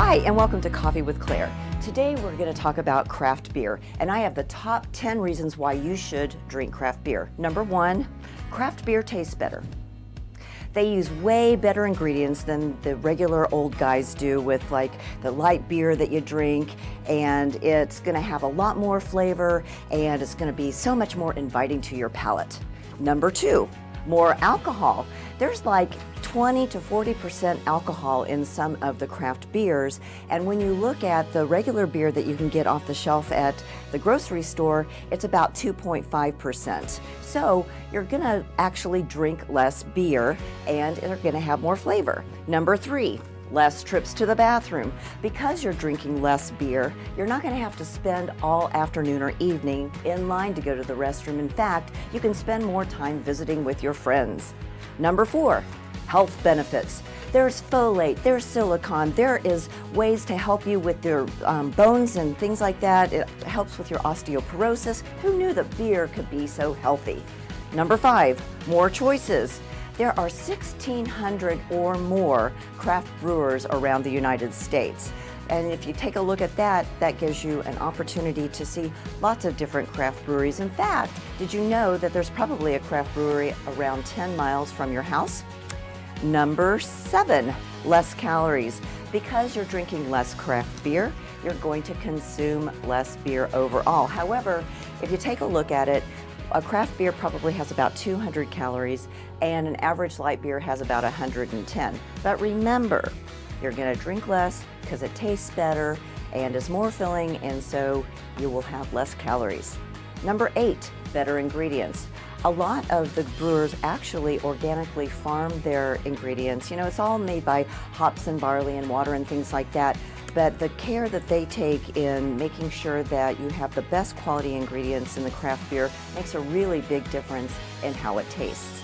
Hi, and welcome to Coffee with Claire. Today we're going to talk about craft beer, and I have the top 10 reasons why you should drink craft beer. Number one, craft beer tastes better. They use way better ingredients than the regular old guys do with like the light beer that you drink, and it's going to have a lot more flavor and it's going to be so much more inviting to your palate. Number two, more alcohol. There's like 20 to 40% alcohol in some of the craft beers, and when you look at the regular beer that you can get off the shelf at the grocery store, it's about 2.5%. So you're gonna actually drink less beer and you're gonna have more flavor. Number three, less trips to the bathroom. Because you're drinking less beer, you're not going to have to spend all afternoon or evening in line to go to the restroom. In fact, you can spend more time visiting with your friends. Number four, health benefits. There's folate, there's silicone, there is ways to help you with your bones and things like that. It helps with your osteoporosis. Who knew that beer could be so healthy? Number five, more choices. There are 1,600 or more craft brewers around the United States. And if you take a look at that, that gives you an opportunity to see lots of different craft breweries. In fact, did you know that there's probably a craft brewery around 10 miles from your house? Number seven, less calories. Because you're drinking less craft beer, you're going to consume less beer overall. However, if you take a look at it, a craft beer probably has about 200 calories and an average light beer has about 110. But remember, you're going to drink less because it tastes better and is more filling, and so you will have less calories. Number eight, better ingredients. A lot of the brewers actually organically farm their ingredients. You know, it's all made by hops and barley and water and things like that. But the care that they take in making sure that you have the best quality ingredients in the craft beer makes a really big difference in how it tastes.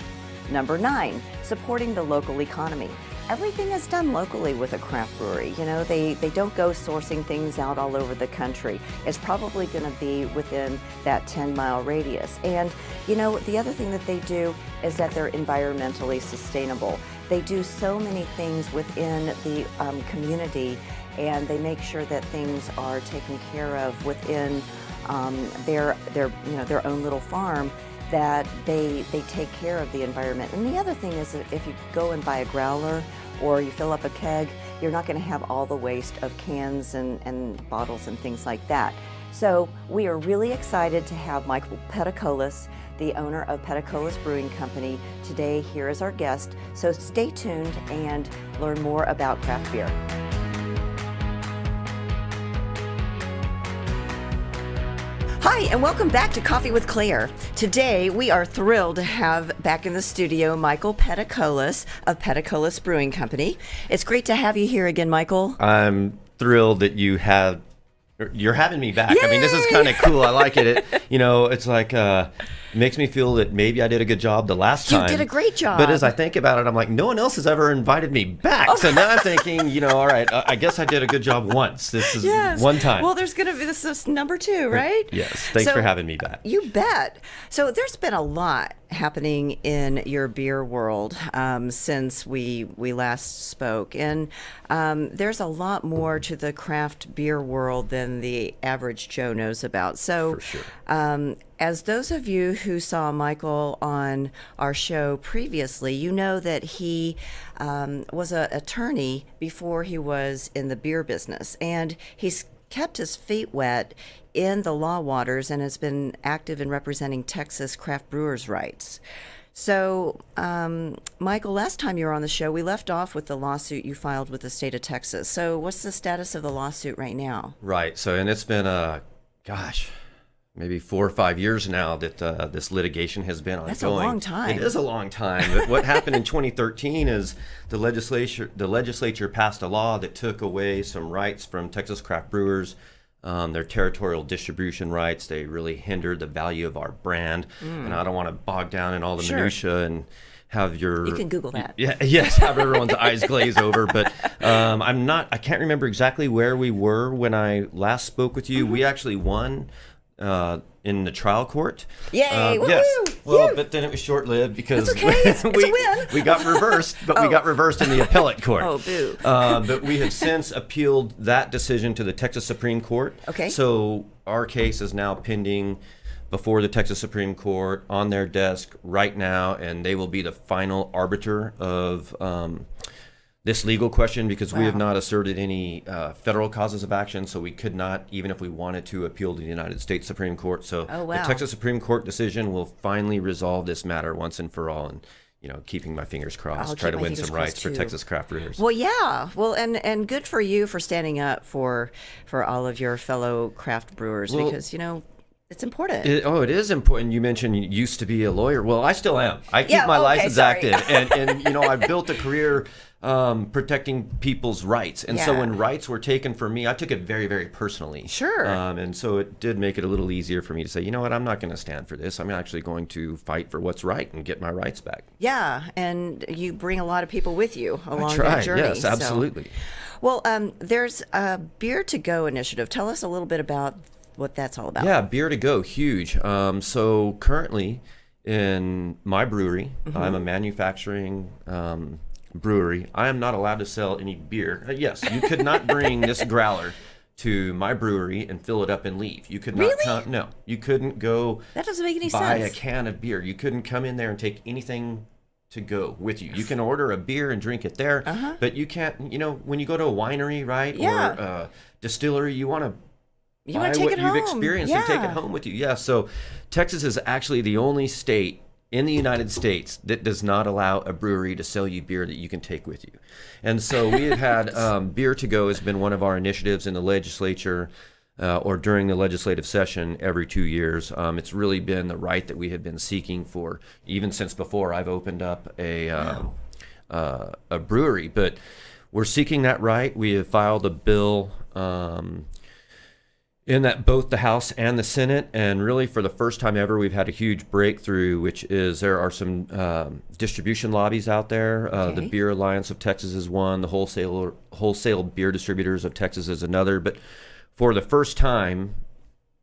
Number nine, supporting the local economy. Everything is done locally with a craft brewery. You know, they don't go sourcing things out all over the country. It's probably going to be within that 10-mile radius. And, you know, the other thing that they do is that they're environmentally sustainable. They do so many things within the community, and they make sure that things are taken care of within their own little farm, that they take care of the environment. And the other thing is that if you go and buy a growler or you fill up a keg, you're not going to have all the waste of cans and bottles and things like that. So we are really excited to have Michael Peticolas, the owner of Peticolas Brewing Company, today here as our guest. So stay tuned and learn more about craft beer. Hi, and welcome back to Coffee with Claire. Today, we are thrilled to have back in the studio Michael Peticolas of Peticolas Brewing Company. It's great to have you here again, Michael. I'm thrilled that you're having me back. Yay! I mean, this is kind of cool. I like it. It's like, makes me feel that maybe I did a good job the last time. You did a great job. But as I think about it, I'm like, no one else has ever invited me back. So now I'm thinking, all right, I guess I did a good job once. This is one time. Well, there's going to be this is number two, right? Yes. Thanks for having me back. You bet. So there's been a lot happening in your beer world since we last spoke, and there's a lot more to the craft beer world than the average Joe knows about. So for sure. As those of you who saw Michael on our show previously, you know that he was an attorney before he was in the beer business, and he's kept his feet wet in the law waters and has been active in representing Texas craft brewers' rights. So, Michael, last time you were on the show, we left off with the lawsuit you filed with the state of Texas. So what's the status of the lawsuit right now? Right. So, and it's been, maybe 4 or 5 years now that this litigation has been ongoing. That's a long time. It is a long time. But what happened in 2013 is the legislature passed a law that took away some rights from Texas craft brewers, their territorial distribution rights. They really hindered the value of our brand. And I don't want to bog down in all the minutia and have your... You can Google that. Yes, have everyone's eyes glaze over. But I can't remember exactly where we were when I last spoke with you. We actually won in the trial court. Yay! Yes. Woohoo! Well, Phew! but then it was short-lived because That's okay. It's a win. we got reversed, but we got reversed in the appellate court. Oh, boo. But we have since appealed that decision to the Texas Supreme Court. Okay. So our case is now pending before the Texas Supreme Court on their desk right now, and they will be the final arbiter of this legal question, because we have not asserted any federal causes of action, so we could not, even if we wanted to, appeal to the United States Supreme Court. So the Texas Supreme Court decision will finally resolve this matter once and for all. And keeping my fingers crossed, try to win some rights for Texas craft brewers. Well, yeah. Well, and good for you for standing up for all of your fellow craft brewers, because it's important. It is important. You mentioned you used to be a lawyer. Well, I still am. I keep my license active, and I've built a career protecting people's rights. And so when rights were taken from me, I took it very, very personally. Sure. And so it did make it a little easier for me to say, you know what, I'm not going to stand for this. I'm actually going to fight for what's right and get my rights back. Yeah, and you bring a lot of people with you along that journey. Yes, absolutely. So. Well, there's a Beer to Go initiative. Tell us a little bit about what that's all about. Yeah, Beer to Go, huge. So currently in my brewery, I'm a manufacturing brewery. I am not allowed to sell any beer. Yes, you could not bring this growler to my brewery and fill it up and leave. You could not come. No, you couldn't go. That doesn't make any buy sense. a can of beer. You couldn't come in there and take anything to go with you. You can order a beer and drink it there, but you can't. When you go to a winery, right, or a distillery, you want to. You want to take it home. You've experienced and take it home with you. Yeah. So Texas is actually the only state in the United States that does not allow a brewery to sell you beer that you can take with you. And so we have had Beer to Go has been one of our initiatives in the legislature or during the legislative session every 2 years. It's really been the right that we have been seeking for even since before I've opened up a brewery. But we're seeking that right. We have filed a bill in that both the House and the Senate, and really for the first time ever, we've had a huge breakthrough, which is there are some distribution lobbies out there. The Beer Alliance of Texas is one, the Wholesale Beer Distributors of Texas is another. But for the first time,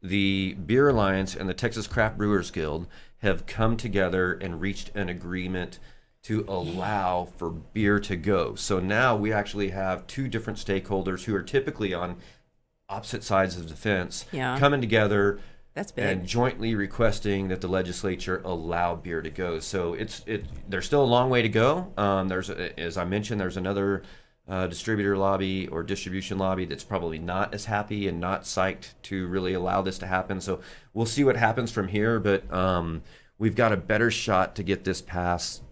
the Beer Alliance and the Texas Craft Brewers Guild have come together and reached an agreement to allow for beer to go. So now we actually have two different stakeholders who are typically on opposite sides of the fence coming together and jointly requesting that the legislature allow beer to go. So there's still a long way to go. As I mentioned, there's another distributor lobby or distribution lobby that's probably not as happy and not psyched to really allow this to happen. So we'll see what happens from here, but we've got a better shot to get this passed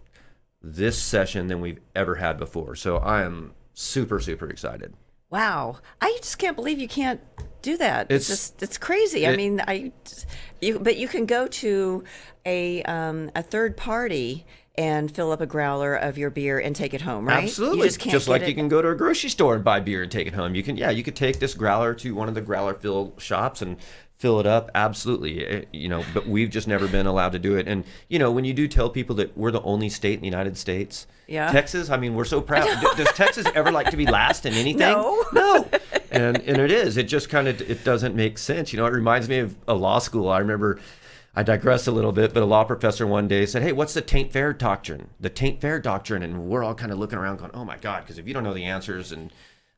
this session than we've ever had before. So I am super, super excited. Wow, I just can't believe you can't do that. It's crazy. I mean, but you can go to a third party and fill up a growler of your beer and take it home, right? Absolutely. You just can't just like you can go to a grocery store and buy beer and take it home. You could take this growler to one of the growler fill shops and fill it up. Absolutely. But we've just never been allowed to do it. And when you do tell people that we're the only state in the United States, Texas, I mean, we're so proud. Does Texas ever like to be last in anything? No. And it is. It just it doesn't make sense. It reminds me of a law school. I remember, I digress a little bit, but a law professor one day said, "Hey, what's the taint fair doctrine?" The taint fair doctrine. And we're all kind of looking around going, "Oh my God," because if you don't know the answers and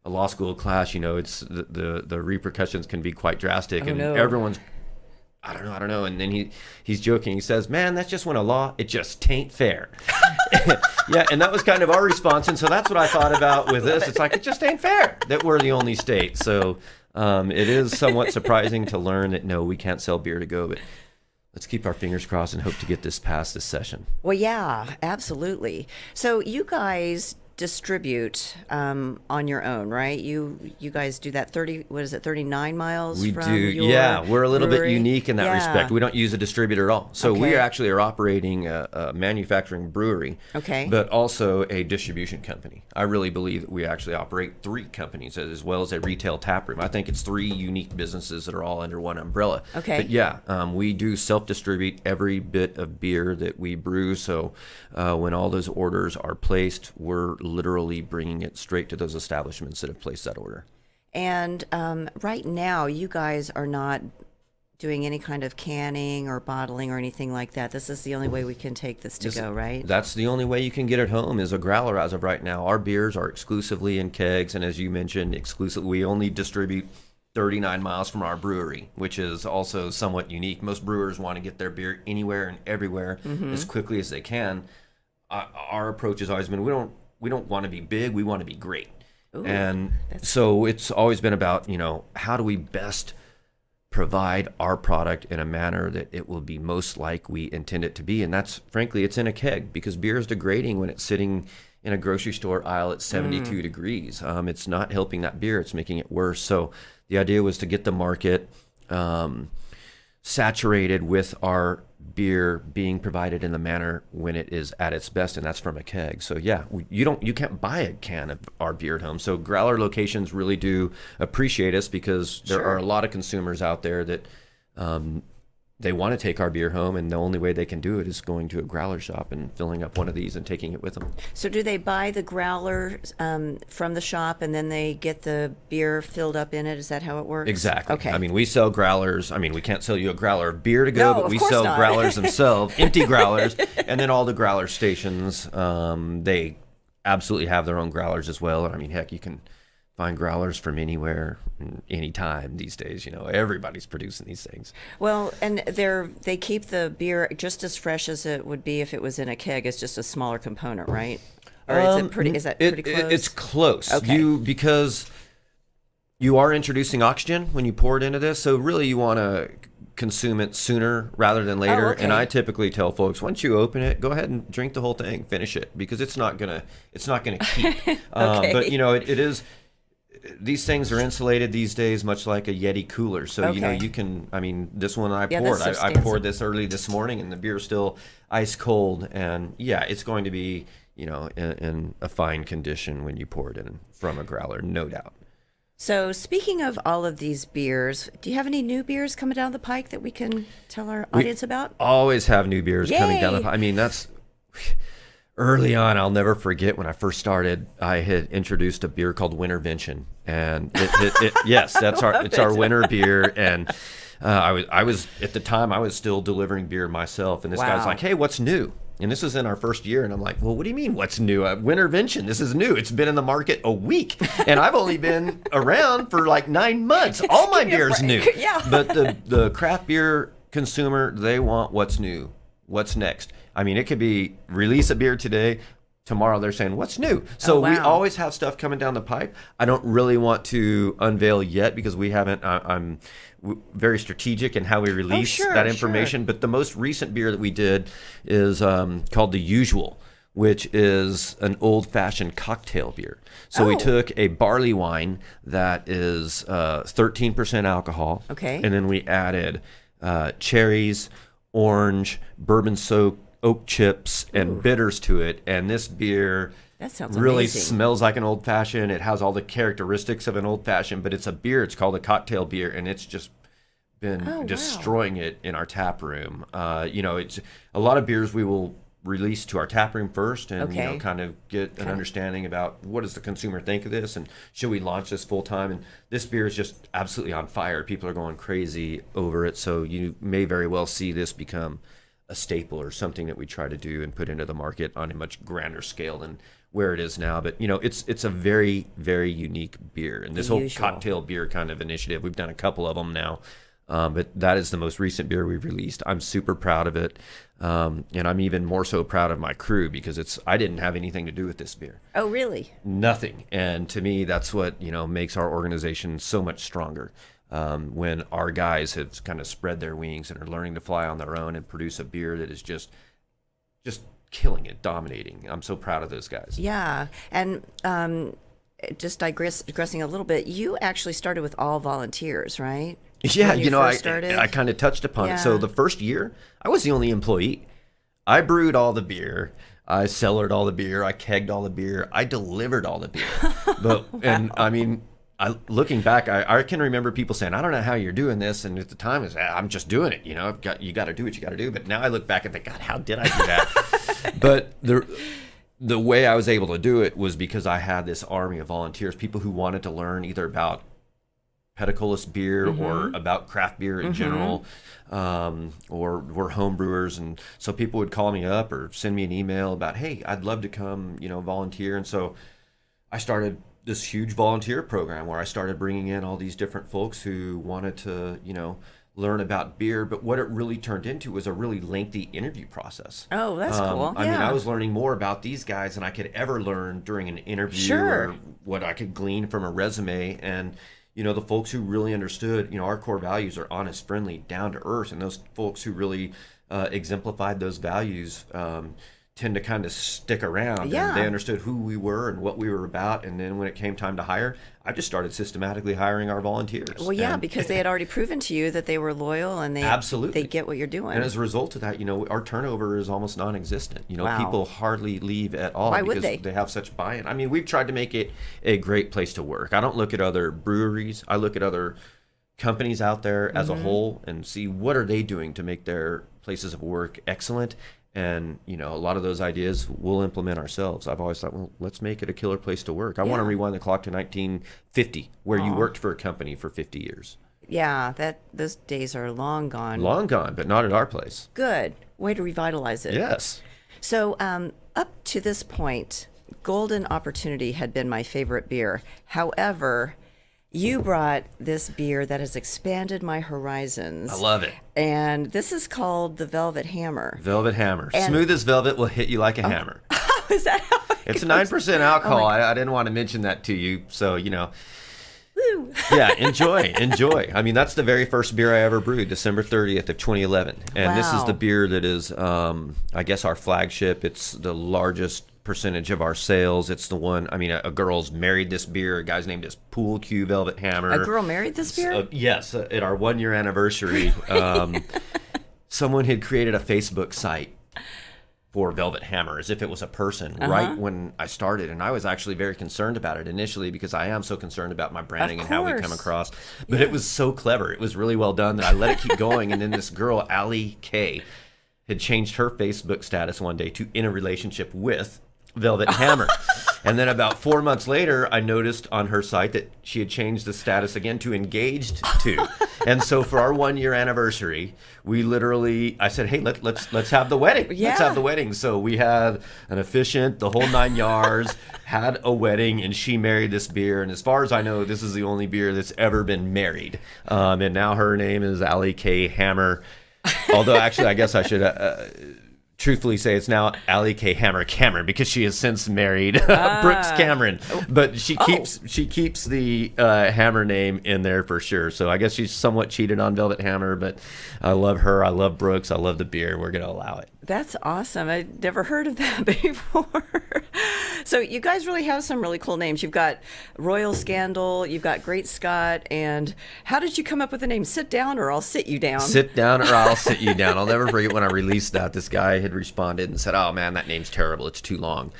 a law school class, it's the repercussions can be quite drastic. Everyone's, I don't know. And then he's joking. He says, "Man, that's just when a law, it just tain't fair." Yeah, and that was kind of our response. And so that's what I thought about with this. It's like, it just ain't fair that we're the only state. So it is somewhat surprising to learn that, no, we can't sell beer to go. But let's keep our fingers crossed and hope to get this passed this session. Well, yeah, absolutely. So you guys distribute on your own, right? You guys do that 39 miles we from do. Your Yeah, we're a little brewery? bit unique in that respect. We don't use a distributor at all. So we actually are operating a manufacturing brewery, but also a distribution company. I really believe that we actually operate three companies as well as a retail tap room. I think it's three unique businesses that are all under one umbrella. But yeah, we do self-distribute every bit of beer that we brew. So when all those orders are placed, we're literally bringing it straight to those establishments that have placed that order. And right now, you guys are not doing any kind of canning or bottling or anything like that. This is the only way we can take this to go, right? That's the only way you can get it home is a growler as of right now. Our beers are exclusively in kegs, and as you mentioned, exclusively we only distribute 39 miles from our brewery, which is also somewhat unique. Most brewers want to get their beer anywhere and everywhere as quickly as they can. Our approach has always been we don't want to be big, we want to be great. Ooh, and so it's always been about, how do we best provide our product in a manner that it will be most like we intend it to be. And that's, frankly, it's in a keg, because beer is degrading when it's sitting in a grocery store aisle at 72 degrees. It's not helping that beer, it's making it worse. So the idea was to get the market saturated with our beer being provided in the manner when it is at its best, and that's from a keg. So yeah, you can't buy a can of our beer at home. So growler locations really do appreciate us, because there are a lot of consumers out there that they want to take our beer home, and the only way they can do it is going to a growler shop and filling up one of these and taking it with them. So do they buy the growler from the shop and then they get the beer filled up in it? Is that how it works? Exactly. Okay. I mean, we sell growlers. I mean, we can't sell you a growler of beer to go, No, but of we course sell not. growlers themselves, empty growlers, and then all the growler stations, they absolutely have their own growlers as well. And I mean, heck, you can find growlers from anywhere, anytime these days. Everybody's producing these things. Well, and they keep the beer just as fresh as it would be if it was in a keg. It's just a smaller component, right? Or is it pretty? Is that pretty close? It's close. Okay. Because you are introducing oxygen when you pour it into this, so really you want to consume it sooner rather than later. Oh, okay. And I typically tell folks, once you open it, go ahead and drink the whole thing, finish it, because it's not gonna keep. Okay. But it is. These things are insulated these days, much like a Yeti cooler. So, Okay. you can, I mean, this one I Yeah, poured. that's I poured this early this morning, and the beer's still ice cold. And yeah, it's going to be, in a fine condition when you pour it in from a growler, no doubt. So speaking of all of these beers, do you have any new beers coming down the pike that we can tell our audience about? Always have new beers coming down Yay! the. I mean, that's early on. I'll never forget when I first started. I had introduced a beer called Wintervention, and yes, it's our winter beer. And I was at the time I was still delivering beer myself, and this guy's Wow. like, "Hey, what's new?" And this was in our first year, and I'm like, "Well, what do you mean, what's new? Wintervention. This is new. It's been in the market a week, and I've only been around for like 9 months. All my Give me a beer's new." break. Yeah. But the craft beer consumer, they want what's new, what's next. I mean, it could be release a beer today. Tomorrow they're saying, what's new? So we wow. always have stuff coming down the pipe. I don't really want to unveil yet, because we haven't, I'm very strategic in how we release sure, that information. But the most recent beer that we did is called The Usual, which is an old-fashioned cocktail beer. So we took a barley wine that is 13% alcohol. Okay. And then we added cherries, orange, bourbon-soaked oak chips, and bitters to it. And this beer That sounds really amazing. smells like an old-fashioned. It has all the characteristics of an old-fashioned, but it's a beer. It's called a cocktail beer, and it's just been destroying it in our tap room. It's a lot of beers we will release to our tap room first, and kind of get an understanding about what does the consumer think of this, and should we launch this full time. And this beer is just absolutely on fire. People are going crazy over it, so you may very well see this become a staple or something that we try to do and put into the market on a much grander scale than where it is now. But it's a very, very unique beer, and this whole cocktail beer kind of initiative, we've done a couple of them now. But that is the most recent beer we've released. I'm super proud of it. And I'm even more so proud of my crew, because I didn't have anything to do with this beer. Oh, really? Nothing. And to me, that's what, makes our organization so much stronger. When our guys have kind of spread their wings and are learning to fly on their own and produce a beer that is just killing it, dominating. I'm so proud of those guys. Yeah. And just digressing a little bit, you actually started with all volunteers, right? Yeah, When you first I started? kind of touched upon it. So Yeah. the first year, I was the only employee. I brewed all the beer. I cellared all the beer. I kegged all the beer. I delivered all the beer. And I mean, looking back, I can remember people saying, "I don't know how you're doing this," and at the time, I'm just doing it. You got to do what you got to do. But now I look back and think, God, how did I do that? But the way I was able to do it was because I had this army of volunteers, people who wanted to learn either about Peticolas beer or about craft beer in general, or we're home brewers. And so people would call me up or send me an email about, hey, I'd love to come, volunteer. And so I started this huge volunteer program where I started bringing in all these different folks who wanted to, learn about beer. But what it really turned into was a really lengthy interview process. Oh, that's cool. I mean, I was learning more about these guys than I could ever learn during an interview or what I could glean from a resume. And, the folks who really understood, our core values are honest, friendly, down to earth. And those folks who really exemplified those values tend to kind of stick around. Yeah. And they understood who we were and what we were about. And then when it came time to hire, I just started systematically hiring our volunteers. Well, yeah, because they had already proven to you that they were loyal and absolutely they get what you're doing. And as a result of that, our turnover is almost non-existent. Wow. People hardly leave at all. Why because would they have such buy-in. I mean, we've tried to make it a great place to work. I don't look at other breweries. I look at other companies out there as a whole and see what are they doing to make their places of work excellent. And, a lot of those ideas we'll implement ourselves. I've always thought, well, let's make it a killer place to work. I want to rewind the clock to 1950, where you worked for a company for 50 years. Yeah, those days are long gone. Long gone, but not at our place. Good. Way to revitalize it. Yes. So up to this point, Golden Opportunity had been my favorite beer. However, you brought this beer that has expanded my horizons. I love it. And this is called the Velvet Hammer. Velvet Hammer. Smooth as velvet will hit you like a hammer. Is that how it's 9% alcohol. I didn't want to mention that to you. So, Woo. Yeah, enjoy. I mean, that's the very first beer I ever brewed, December 30th of 2011. And this is the beer that is, I guess, our flagship. It's the largest percentage of our sales. It's the one, a girl's married this beer. A guy's name is Pool Q Velvet Hammer. A girl married this beer? Yes, at our 1-year anniversary. Someone had created a Facebook site for Velvet Hammer as if it was a person right when I started. And I was actually very concerned about it initially because I am so concerned about my branding and how we come across. But it was so clever. It was really well done that I let it keep going. And then this girl, Allie K, had changed her Facebook status one day to in a relationship with Velvet Hammer. And then about 4 months later, I noticed on her site that she had changed the status again to engaged to. And so for our 1-year anniversary, we literally, I said, hey, let's have the wedding. Yeah. Let's have the wedding. So we had an officiant, the whole 9 yards, had a wedding, and she married this beer. And as far as I know, this is the only beer that's ever been married. And now her name is Allie K. Hammer. Although actually, I guess I should truthfully say it's now Allie K. Hammer Cameron because she has since married Brooks Cameron. But she keeps the Hammer name in there for sure. So I guess she's somewhat cheated on Velvet Hammer, but I love her. I love Brooks. I love the beer. We're going to allow it. That's awesome. I'd never heard of that before. So you guys really have some really cool names. You've got Royal Scandal, you've got Great Scott, and how did you come up with the name Sit Down or I'll Sit You Down? Sit Down or I'll Sit You Down. I'll never forget when I released that. This guy had responded and said, oh man, that name's terrible. It's too long.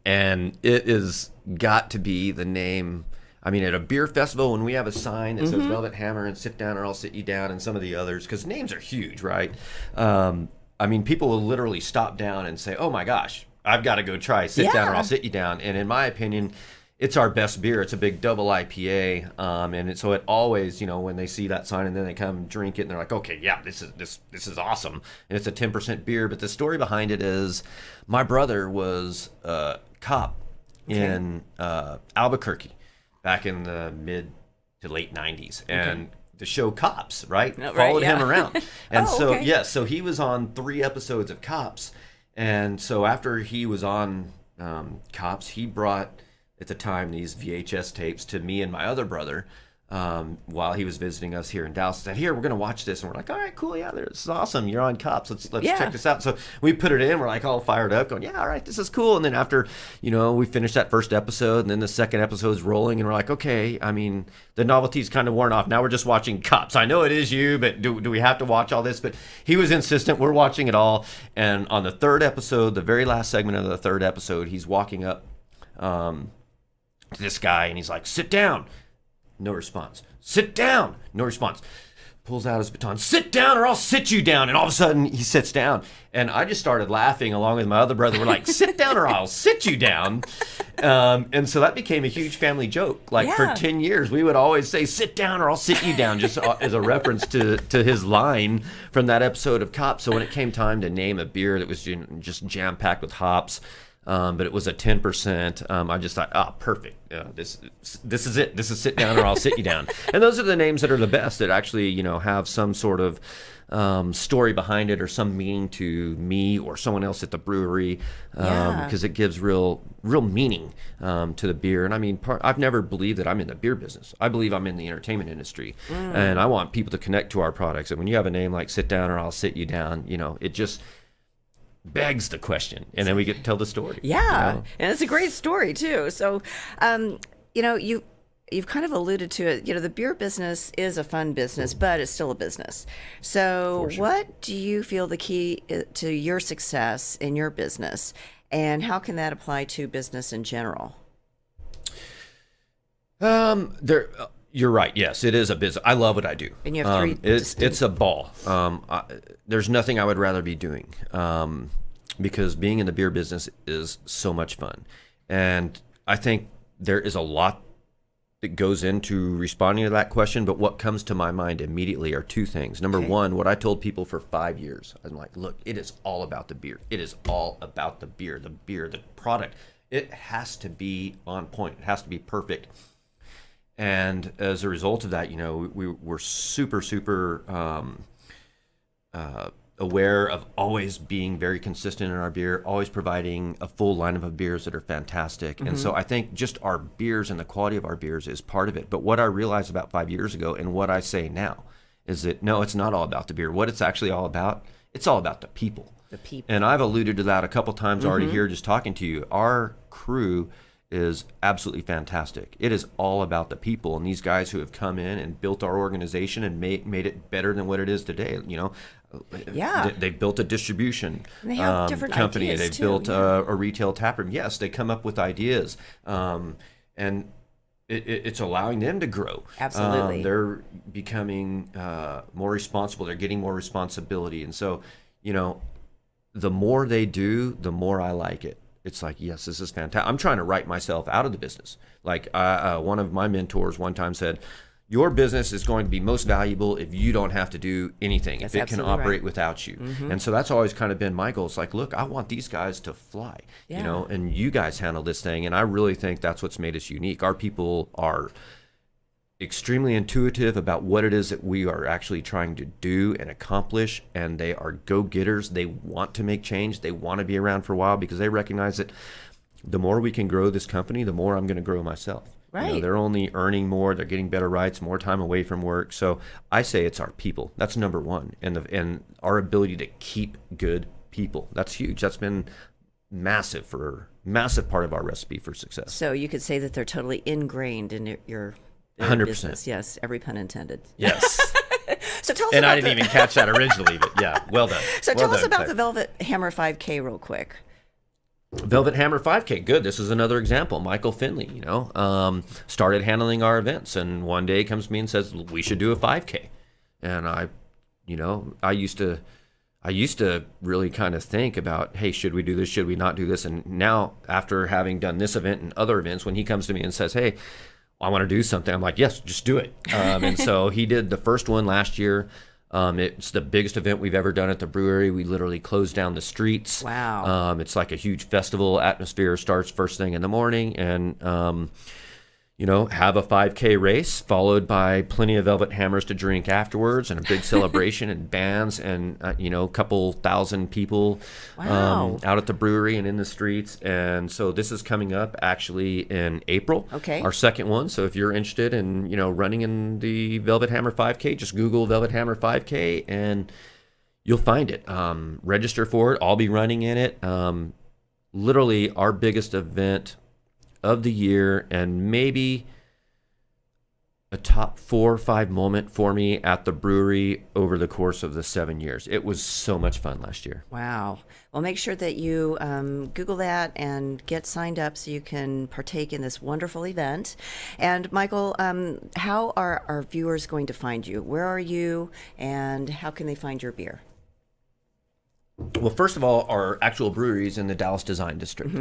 And it is got to be the name. I mean, at a beer festival, when we have a sign that says Velvet Hammer and Sit Down or I'll Sit You Down and some of the others, because names are huge, right? I mean, people will literally stop down and say, oh my gosh, I've got to go try Sit Down or I'll Sit You Down. And in my opinion, it's our best beer. It's a big double IPA. So it always, when they see that sign and then they come drink it and they're like, okay, yeah, this is awesome. And it's a 10% beer. But the story behind it is my brother was a cop in Albuquerque back in the mid to late 90s. And the show Cops, right? Followed him around. And so he was on 3 episodes of Cops. And so after he was on Cops, he brought, at the time, these VHS tapes to me and my other brother while he was visiting us here in Dallas. He said, here, we're going to watch this. And we're like, all right, cool. Yeah, this is awesome. You're on Cops. Let's check this out. So we put it in. We're like all fired up going, yeah, all right, this is cool. And then after, we finished that first episode and then the second episode is rolling and we're like, okay, I mean, the novelty's kind of worn off. Now we're just watching Cops. I know it is you, but do we have to watch all this? But he was insistent. We're watching it all. And on the third episode, the very last segment of the third episode, he's walking up to this guy and he's like, sit down. No response. Sit down. No response. pulls out his baton, sit down or I'll sit you down. And all of a sudden he sits down. And I just started laughing along with my other brother. We're like, sit down or I'll sit you down. And so that became a huge family joke. Like for 10 years, we would always say, sit down or I'll sit you down, just as a reference to his line from that episode of Cops. So when it came time to name a beer that was just jam-packed with hops, but it was a 10%. I just thought, perfect. This is it. This is sit down or I'll sit you down. And those are the names that are the best, that actually, have some sort of story behind it or some meaning to me or someone else at the brewery, because it gives real meaning to the beer. And I mean, I've never believed that I'm in the beer business. I believe I'm in the entertainment industry, and I want people to connect to our products. And when you have a name like Sit Down or I'll Sit You Down, it just begs the question, and then we get to tell the story. And it's a great story too. So you've kind of alluded to it. The beer business is a fun business, but it's still a business. So what do you feel the key to your success in your business, and how can that apply to business in general? You're right. Yes, it is a business. I love what I do. And you have three. It's a ball. There's nothing I would rather be doing, because being in the beer business is so much fun. And I think there is a lot that goes into responding to that question. But what comes to my mind immediately are two things. Number one, what I told people for 5 years. I'm like, look, it is all about the beer. It is all about the beer, the product. It has to be on point. It has to be perfect. And as a result of that, we're super aware of always being very consistent in our beer, always providing a full lineup of beers that are fantastic. Mm-hmm. And so I think just our beers and the quality of our beers is part of it. But what I realized about 5 years ago, and what I say now, is that no, it's not all about the beer. What it's actually all about, it's all about the people. The people. And I've alluded to that a couple times already here just talking to you. Our crew is absolutely fantastic. It is all about the people, and these guys who have come in and built our organization and made it better than what it is today. They've built a distribution company. They've built a retail taproom. Yes, they come up with ideas, and it's allowing them to grow. Absolutely, they're becoming more responsible. They're getting more responsibility, and so the more they do, the more I like it. It's like, yes, this is fantastic. I'm trying to write myself out of the business. Like one of my mentors one time said, your business is going to be most valuable if you don't have to do anything, if it can operate without you. Mm-hmm. And so that's always kind of been my goal. It's like, look, I want these guys to fly, and you guys handle this thing. And I really think that's what's made us unique. Our people are extremely intuitive about what it is that we are actually trying to do and accomplish, and they are go-getters. They want to make change. They want to be around for a while because they recognize that the more we can grow this company, the more I'm going to grow myself. Right. They're only earning more. They're getting better rights, more time away from work. So I say it's our people. That's number one, and our ability to keep good people. That's huge. That's been massive part of our recipe for success. So you could say that they're totally ingrained in your 100%. Business. Yes, every pun intended. Yes. So tell us and I didn't even catch that originally, but yeah, well done. So tell us about the Velvet Hammer 5K real quick. Velvet Hammer 5K, good. This is another example. Michael Finley, started handling our events, and one day comes to me and says, we should do a 5K. And I used to really kind of think about, hey, should we do this? Should we not do this? And now, after having done this event and other events, when he comes to me and says, hey, I want to do something, I'm like, yes, just do it. And so he did the first one last year. It's the biggest event we've ever done at the brewery. We literally closed down the streets. Wow. It's like a huge festival atmosphere. Starts first thing in the morning, and have a 5K race followed by plenty of Velvet Hammers to drink afterwards, and a big celebration and bands, and a couple thousand people out at the brewery and in the streets. And so this is coming up actually in April. Okay. Our second one. So if you're interested in running in the Velvet Hammer 5K, just Google Velvet Hammer 5K and you'll find it. Register for it. I'll be running in it. Literally our biggest event of the year, and maybe a top 4 or 5 moment for me at the brewery over the course of the 7 years. It was so much fun last year. Wow. Well, make sure that you Google that and get signed up so you can partake in this wonderful event. And Michael, how are our viewers going to find you? Where are you, and how can they find your beer? Well, first of all, our actual brewery is in the Dallas Design District.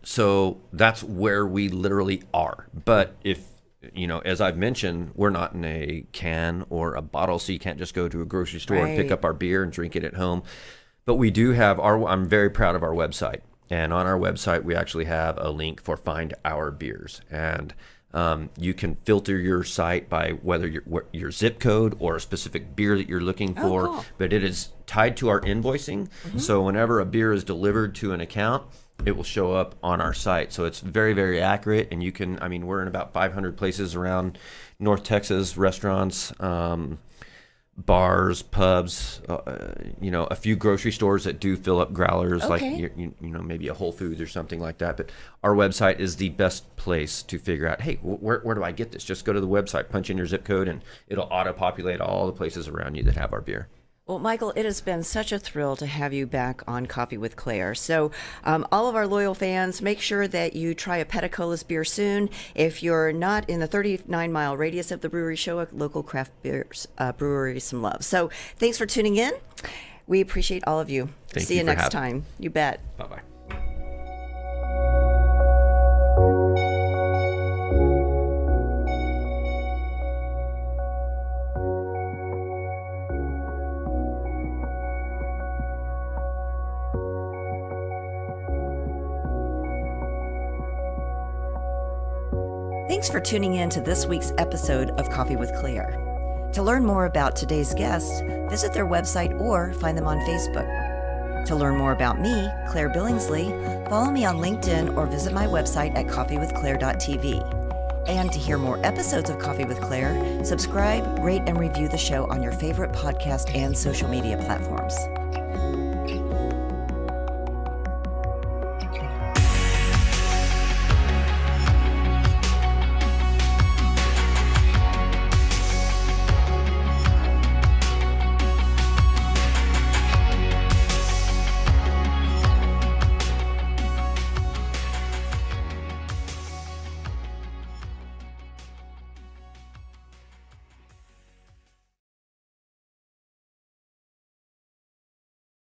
So that's where we literally are. But if, as I've mentioned, we're not in a can or a bottle, so you can't just go to a grocery store and pick up our beer and drink it at home. But we do have I'm very proud of our website. And on our website, we actually have a link for Find Our Beers. And you can filter your site by whether your zip code or a specific beer that you're looking for. Cool. But it is tied to our invoicing. So whenever a beer is delivered to an account, it will show up on our site. So it's very, very accurate. And you can, we're in about 500 places around North Texas, restaurants, bars, pubs, a few grocery stores that do fill up growlers, like maybe a Whole Foods or something like that. But our website is the best place to figure out, hey, where do I get this? Just go to the website, punch in your zip code, and it'll auto-populate all the places around you that have our beer. Well, Michael, it has been such a thrill to have you back on Coffee with Claire. So all of our loyal fans, make sure that you try a Peticolas beer soon. If you're not in the 39-mile radius of the brewery, show a local craft brewery some love. So thanks for tuning in. We appreciate all of you. See you next time. You bet. Bye-bye. Thanks for tuning in to this week's episode of Coffee with Claire. To learn more about today's guests, visit their website or find them on Facebook. To learn more about me, Claire Billingsley, follow me on LinkedIn or visit my website at coffeewithclaire.tv. And to hear more episodes of Coffee with Claire, subscribe, rate, and review the show on your favorite podcast and social media platforms.